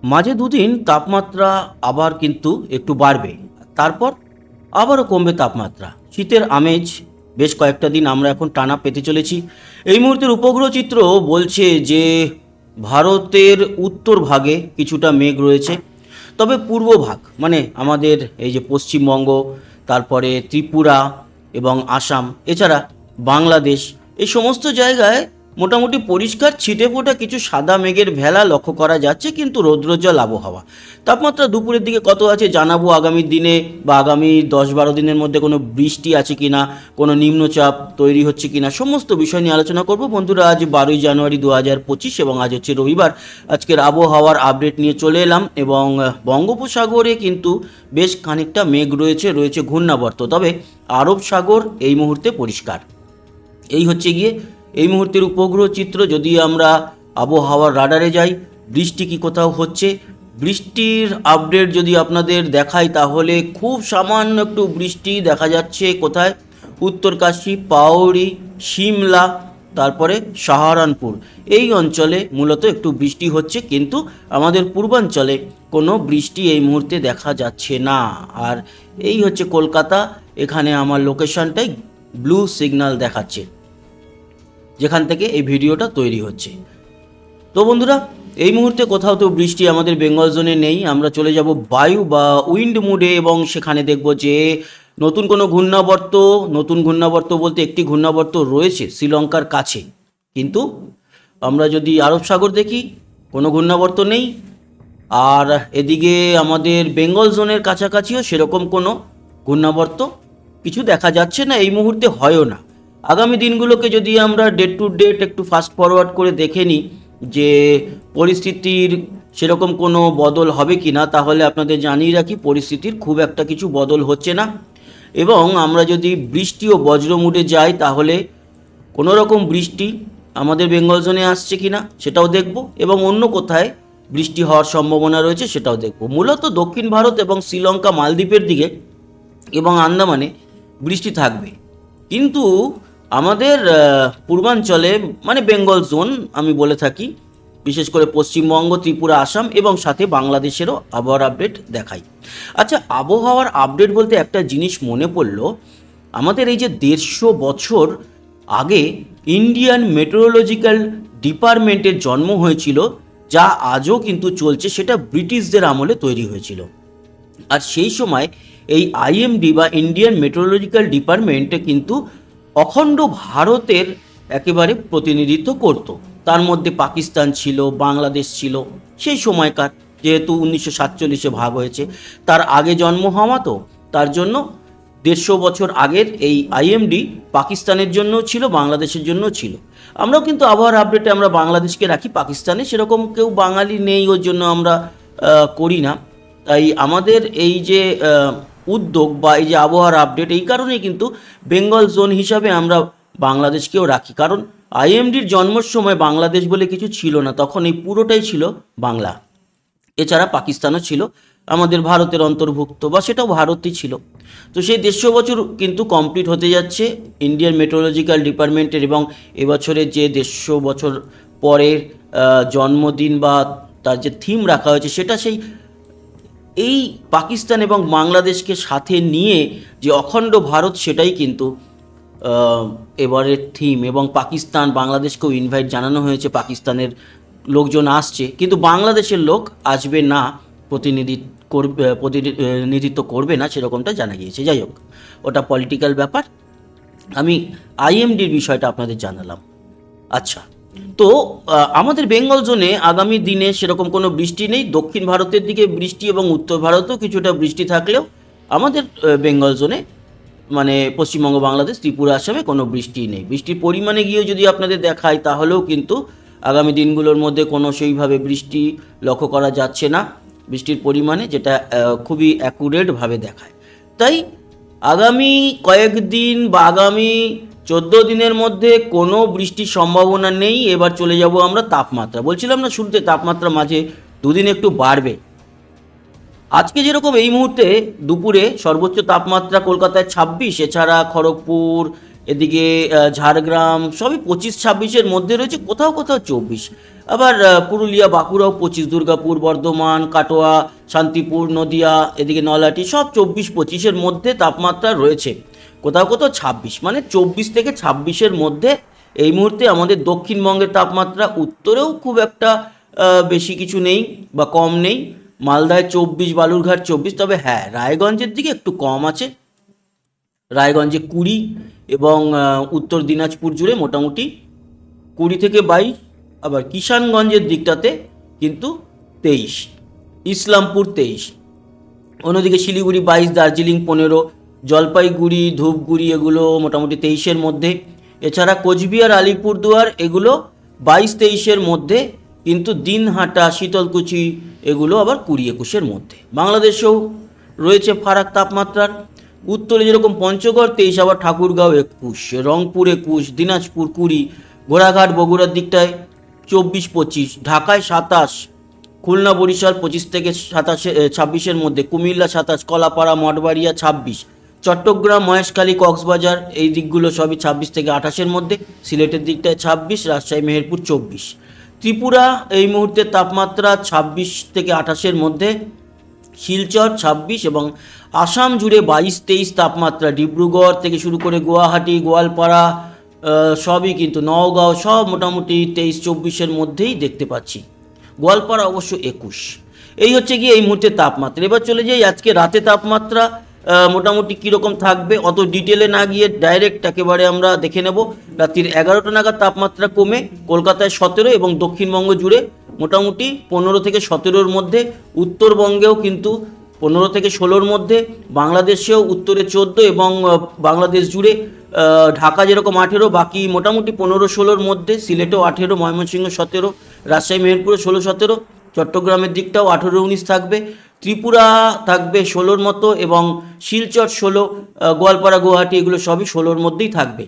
মাঝে দুদিন তাপমাত্রা আবার কিন্তু একটু বাড়বে, তারপর আবারও কমবে তাপমাত্রা। শীতের আমেজ বেশ কয়েকটা দিন আমরা এখন টানা পেতে চলেছি। এই মুহূর্তের উপগ্রহ চিত্র বলছে যে ভারতের উত্তর ভাগে কিছুটা মেঘ রয়েছে, তবে পূর্ব ভাগ মানে আমাদের এই যে পশ্চিমবঙ্গ, তারপরে ত্রিপুরা এবং আসাম, এছাড়া বাংলাদেশ, এই সমস্ত জায়গায় মোটামুটি পরিষ্কার ছিটে ফোটা কিছু সাদা মেঘের ভেলা লক্ষ্য করা যাচ্ছে, কিন্তু রৌদ্রোজ্জ্বল আবহাওয়া। তাপমাত্রা দুপুরের দিকে কত আছে জানাবো আগামী দিনে বা আগামী 10-12 দিনের মধ্যে কোনো বৃষ্টি আছে কিনা, কোনো নিম্নচাপ তৈরি হচ্ছে কিনা, সমস্ত বিষয় নিয়ে আলোচনা করব বন্ধুরা। আজ 12ই জানুয়ারি 2025 এবং আজ হচ্ছে রবিবার। আজকের আবহাওয়ার আপডেট নিয়ে চলে এলাম এবং বঙ্গোপসাগরে কিন্তু বেশ খানিকটা মেঘ রয়েছে ঘূর্ণাবর্ত, তবে আরব সাগর এই মুহূর্তে পরিষ্কার। এই হচ্ছে গিয়ে এই মুহূর্তের উপগ্রহ চিত্র। যদি আমরা আবহাওয়ার রাডারে যাই, বৃষ্টি কি কোথাও হচ্ছে, বৃষ্টির আপডেট যদি আপনাদের দেখাই তাহলে খুব সামান্য একটু বৃষ্টি দেখা যাচ্ছে। কোথায়? উত্তরকাশী, পাউরি, সিমলা, তারপরে সাহারানপুর, এই অঞ্চলে মূলত একটু বৃষ্টি হচ্ছে, কিন্তু আমাদের পূর্বাঞ্চলে কোনো বৃষ্টি এই মুহূর্তে দেখা যাচ্ছে না। আর এই হচ্ছে কলকাতা, এখানে আমার লোকেশনটাই ব্লু সিগন্যাল দেখাচ্ছে যেখান থেকে এই ভিডিওটা তৈরি হচ্ছে। তো বন্ধুরা, এই মুহূর্তে কোথাও তো বৃষ্টি আমাদের বেঙ্গল জোনে নেই। আমরা চলে যাব বায়ু বা উইন্ড মুডে এবং সেখানে দেখব যে নতুন কোনো ঘূর্ণাবর্ত, নতুন ঘূর্ণাবর্ত বলতে একটি ঘূর্ণাবর্ত রয়েছে শ্রীলঙ্কার কাছে, কিন্তু আমরা যদি আরব সাগর দেখি কোনো ঘূর্ণাবর্ত নেই। আর এদিকে আমাদের বেঙ্গল জোনের কাছাকাছিও সেরকম কোনো ঘূর্ণাবর্ত কিছু দেখা যাচ্ছে না, এই মুহূর্তে হয়ও না। আগামী দিনগুলোকে যদি আমরা ডেট টু ডেট একটু ফাস্ট ফরওয়ার্ড করে দেখে নিই যে পরিস্থিতির সেরকম কোনো বদল হবে কি না, তাহলে আপনাদের জানিয়ে রাখি পরিস্থিতির খুব একটা কিছু বদল হচ্ছে না। এবং আমরা যদি বৃষ্টি ও বজ্র মুডে যাই তাহলে কোনো রকম বৃষ্টি আমাদের বেঙ্গল জোনে আসছে কি না সেটাও দেখব, এবং অন্য কোথায় বৃষ্টি হওয়ার সম্ভাবনা রয়েছে সেটাও দেখব। মূলত দক্ষিণ ভারত এবং শ্রীলঙ্কা, মালদ্বীপের দিকে এবং আন্দামানে বৃষ্টি থাকবে, কিন্তু আমাদের পূর্বাঞ্চলে মানে বেঙ্গল জোন আমি বলে থাকি, বিশেষ করে পশ্চিমবঙ্গ, ত্রিপুরা, আসাম এবং সাথে বাংলাদেশেরও আবহাওয়ার আপডেট দেখাই। আচ্ছা, আবহাওয়ার আপডেট বলতে একটা জিনিস মনে পড়লো, আমাদের এই যে 150 বছর আগে ইন্ডিয়ান মেট্রোলজিক্যাল ডিপার্টমেন্টের জন্ম হয়েছিল, যা আজও কিন্তু চলছে, সেটা ব্রিটিশদের আমলে তৈরি হয়েছিল। আর সেই সময় এই আইএমডি বা ইন্ডিয়ান মেট্রোলজিক্যাল ডিপার্টমেন্ট কিন্তু অখণ্ড ভারতের একেবারে প্রতিনিধিত্ব করত। তার মধ্যে পাকিস্তান ছিল, বাংলাদেশ ছিল সেই সময়কার, যেহেতু 1947-এ ভাগ হয়েছে, তার আগে জন্ম হওয়া, তো তার জন্য 150 বছর আগের এই আইএমডি পাকিস্তানের জন্যও ছিল, বাংলাদেশের জন্যও ছিল। আমরাও কিন্তু আবহাওয়ার আপডেটে আমরা বাংলাদেশকে রাখি, পাকিস্তানে সেরকম কেউ বাঙালি নেই, ওর জন্য আমরা করি না। তাই আমাদের এই যে উদ্যোগ বা এই যে আবহাওয়ার আপডেট, এই কারণেই কিন্তু বেঙ্গল জোন হিসাবে আমরা বাংলাদেশকেও রাখি, কারণ আইএমডির জন্মের সময় বাংলাদেশ বলে কিছু ছিল না, তখন এই পুরোটাই ছিল বাংলা। এছাড়া পাকিস্তানও ছিল আমাদের ভারতের অন্তর্ভুক্ত, বা সেটাও ভারতই ছিল। তো সেই 150 বছর কিন্তু কমপ্লিট হতে যাচ্ছে ইন্ডিয়ান মেট্রোলজিক্যাল ডিপার্টমেন্টের, এবং এবছরের যে 150 বছর পরের জন্মদিন বা তার যে থিম রাখা হয়েছে, সেটা সেই এই পাকিস্তান এবং বাংলাদেশকে সাথে নিয়ে যে অখণ্ড ভারত, সেটাই কিন্তু এবারের থিম। এবং পাকিস্তান, বাংলাদেশকেও ইনভাইট জানানো হয়েছে, পাকিস্তানের লোকজন আসছে, কিন্তু বাংলাদেশের লোক আসবে না, প্রতিনিধিত্ব করবে না, সেরকমটা জানা গিয়েছে। যাই হোক, ওটা পলিটিক্যাল ব্যাপার, আমি আইএমডির বিষয়টা আপনাদের জানালাম। আচ্ছা, তো আমাদের বেঙ্গল জোনে আগামী দিনে সেরকম কোনো বৃষ্টি নেই। দক্ষিণ ভারতের দিকে বৃষ্টি এবং উত্তর ভারতেও কিছুটা বৃষ্টি থাকলেও আমাদের বেঙ্গল জোনে মানে পশ্চিমবঙ্গ, বাংলাদেশ, ত্রিপুরা, আসামে কোনো বৃষ্টি নেই। বৃষ্টির পরিমাণে গিয়েও যদি আপনাদের দেখায় তাহলেও কিন্তু আগামী দিনগুলোর মধ্যে কোনো সেইভাবে বৃষ্টি লক্ষ্য করা যাচ্ছে না, বৃষ্টির পরিমাণে, যেটা খুবই অ্যাকুরেটভাবে দেখায়। তাই আগামী কয়েকদিন বা আগামী 14 দিনের মধ্যে কোনো বৃষ্টির সম্ভাবনা নেই। এবার চলে যাব আমরা তাপমাত্রা। বলছিলাম না শুরুতে, তাপমাত্রা মাঝে দুদিন একটু বাড়বে। আজকে যেরকম এই মুহূর্তে দুপুরে সর্বোচ্চ তাপমাত্রা কলকাতায় 26, এছাড়া খড়গপুর এদিকে ঝাড়গ্রাম সবই 25-26-এর মধ্যে রয়েছে, কোথাও কোথাও 24। আবার পুরুলিয়া বাঁকুড়াও 25, দুর্গাপুর, বর্ধমান, কাটোয়া, শান্তিপুর, নদিয়া, এদিকে নলহাটি সব 24-25-এর মধ্যে তাপমাত্রা রয়েছে, কোথাও কোথাও 26, মানে 24 থেকে 26-এর মধ্যে এই মুহূর্তে আমাদের দক্ষিণবঙ্গের তাপমাত্রা। উত্তরেও খুব একটা বেশি কিছু নেই বা কম নেই, মালদায় 24, বালুরঘাট 24, তবে হ্যাঁ রায়গঞ্জের দিকে একটু কম আছে, রায়গঞ্জে 20 এবং উত্তর দিনাজপুর জুড়ে মোটামুটি 20 থেকে 22, আবার কিষানগঞ্জের দিকটাতে কিন্তু 23, ইসলামপুর 23, অন্যদিকে শিলিগুড়ি 22, দার্জিলিং 15, জলপাইগুড়ি, ধূপগুড়ি এগুলো মোটামুটি 23-এর মধ্যে। এছাড়া কোচবিহার, আলিপুরদুয়ার এগুলো 22-23-এর মধ্যে, কিন্তু দিনহাটা, শীতলকুচি এগুলো আবার 20-21-এর মধ্যে। বাংলাদেশেও রয়েছে ফারাক তাপমাত্রার, উত্তরে যেরকম পঞ্চগড় 23, আবার ঠাকুরগাঁও 21, রংপুর 21, দিনাজপুর 20, ঘোড়াঘাট বগুড়ার দিকটায় 24-25, ঢাকায় 27, খুলনা বরিশাল 25 থেকে 26-এর মধ্যে, কুমিল্লা 27, কলাপাড়া মঠবাড়িয়া 26, চট্টগ্রাম, মহেশখালী, কক্সবাজার এই দিকগুলো সবই 26 থেকে 28-এর মধ্যে, সিলেটের দিকটায় 26, রাজশাহী, মেহেরপুর 24, ত্রিপুরা এই মুহূর্তে তাপমাত্রা 26 থেকে 28-এর মধ্যে, শিলচর 26 এবং আসাম জুড়ে 22-23 তাপমাত্রা, ডিব্রুগড় থেকে শুরু করে গুয়াহাটি, গোয়ালপাড়া সবই কিন্তু, নওগাঁও সব মোটামুটি 23-24-এর মধ্যেই দেখতে পাচ্ছি, গোয়ালপাড়া অবশ্য 21। এই হচ্ছে গিয়ে এই মুহূর্তে তাপমাত্রা। এবার চলে যাই আজকে রাতে তাপমাত্রা মোটামুটি কীরকম থাকবে, অত ডিটেলে না গিয়ে ডাইরেক্ট একেবারে আমরা দেখে নেব। রাত্রির 11টা নাগাদ তাপমাত্রা কমে কলকাতায় 17 এবং দক্ষিণবঙ্গ জুড়ে মোটামুটি 15 থেকে 17-এর মধ্যে, উত্তরবঙ্গেও কিন্তু 15 থেকে 16-এর মধ্যে, বাংলাদেশেও উত্তরে 14 এবং বাংলাদেশ জুড়ে ঢাকা যেরকম 18, বাকি মোটামুটি 15-16-এর মধ্যে, সিলেটেও 18, ময়মনসিংহ 17, রাজশাহী মেহেরপুরে 16-17, চট্টগ্রামের দিকটাও 18-19 থাকবে, ত্রিপুরা থাকবে 16-এর মতো এবং শিলচর 16, গোয়ালপাড়া, গুয়াহাটি এগুলো সবই 16-এর মধ্যেই থাকবে।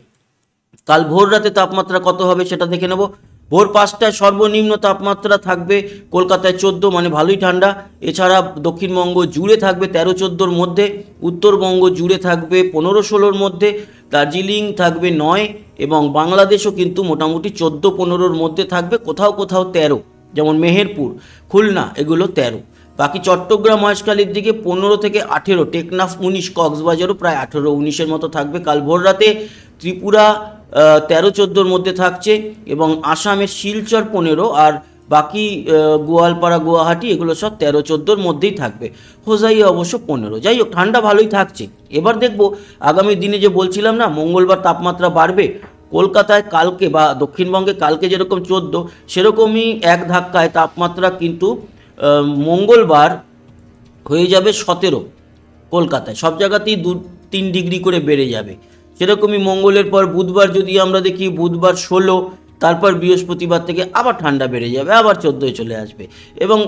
কাল ভোর রাতে তাপমাত্রা কত হবে সেটা দেখে নেব। ভোর 5টায় সর্বনিম্ন তাপমাত্রা থাকবে কলকাতায় 14, মানে ভালোই ঠান্ডা। এছাড়া দক্ষিণবঙ্গ জুড়ে থাকবে 13-14-এর মধ্যে, উত্তরবঙ্গ জুড়ে থাকবে 15-16-এর মধ্যে, দার্জিলিং থাকবে 9 এবং বাংলাদেশও কিন্তু মোটামুটি 14-15-এর মধ্যে থাকবে, কোথাও কোথাও 13, যেমন মেহেরপুর, খুলনা এগুলো 13। বাকি চট্টগ্রাম, মহেশখালীর দিকে 15 থেকে 18, টেকনাফ 19, কক্সবাজারও প্রায় 18-19-এর মতো থাকবে কাল ভোর রাতে। ত্রিপুরা 13-14-এর মধ্যে থাকছে এবং আসামের শিলচর 15, আর বাকি গোয়ালপাড়া, গুয়াহাটি এগুলো সব 13-14-এর মধ্যেই থাকবে, হোজাইয়ে অবশ্য 15। যাই হোক ঠান্ডা ভালোই থাকছে। এবার দেখব আগামী দিনে যে বলছিলাম না মঙ্গলবার তাপমাত্রা বাড়বে, কলকাতায় কালকে বা দক্ষিণবঙ্গে কালকে যেরকম 14, সেরকমই এক ধাক্কায় তাপমাত্রা কিন্তু মঙ্গলবার হয়ে যাবে 17 কলকাতায়, সব জায়গাতেই 2-3 ডিগ্রি করে বেড়ে যাবে। সেরকমই মঙ্গলের পর বুধবার যদি আমরা দেখি, বুধবার 16, তারপর বৃহস্পতিবার থেকে আবার ঠান্ডা বেড়ে যাবে, আবার 14-এ চলে আসবে এবং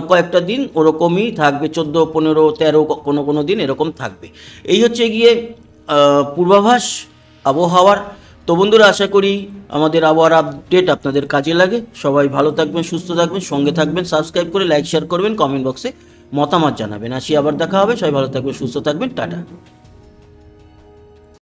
কয়েকটা দিন ওরকমই থাকবে, 14, 15, 13 কোনো কোনো দিন এরকম থাকবে। এই হচ্ছে গিয়ে পূর্বাভাস আবহাওয়ার। তো বন্ধুরা আশা করি আমাদের আবহাওয়ার আপডেট আপনাদের কাজে লাগে। সবাই ভালো থাকবেন, সুস্থ থাকবেন, সঙ্গে থাকবেন, সাবস্ক্রাইব করে লাইক শেয়ার করবেন, কমেন্ট বক্সে মতামত জানাবেন। আসি আবার দেখা হবে, সবাই ভালো থাকবেন, সুস্থ থাকবেন, টাটা।